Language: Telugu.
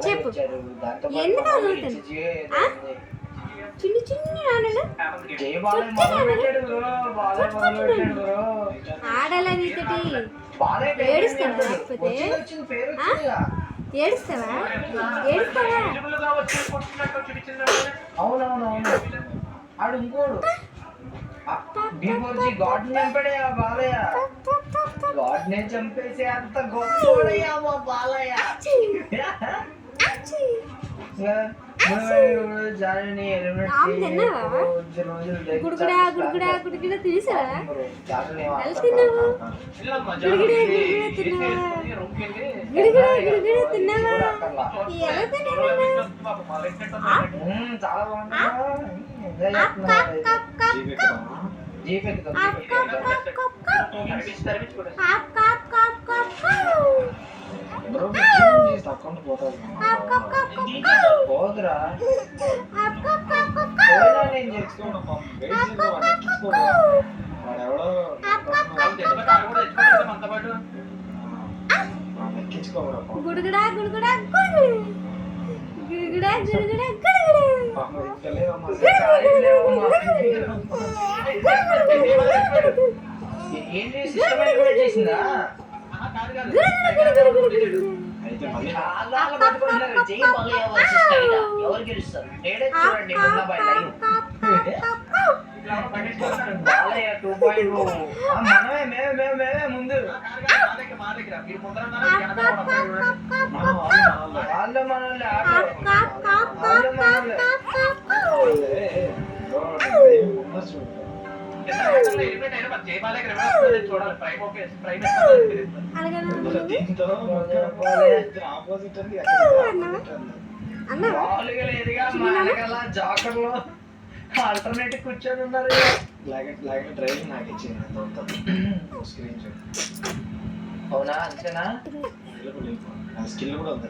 చెప్పు ఎందుకు అడుగుతాను చిన్ని చిన్ని ఆడలు ఆడాలా నీతోటి ఏడుస్తావా లేకపోతే ఏడుస్తావా అవునవునవును ఆడు ఇంకోడు బిఫోర్జీ గాడ్ చంపాడే ఆ బాలయ్య గాడ్ నే చంపేసి అంత గొప్పడయ్యా మా బాలయ్య గుడుగుడా గుడుగుడా గుడుగుడా తీసావా గుడుగుడా తిన్నావా ఎలా తిన్నావా చాలా పోదురా గుడుగుడా గుడుగుడా గుడుగుడా గుడుగుడా ఏంటి చేసిందా ఎవరు గెలుస్తారు చూడండి బాలయ్య 2.0 మనమే మేమే ముందు వాళ్ళు మనల్ని జాకర్లో ఆల్టర్నేటివ్ కూర్చొని ఉన్నారు డ్రైవింగ్ నాకు ఇచ్చింది స్క్రీన్ షాట్ అవునా అంతేనా స్కిల్ కూడా ఉంది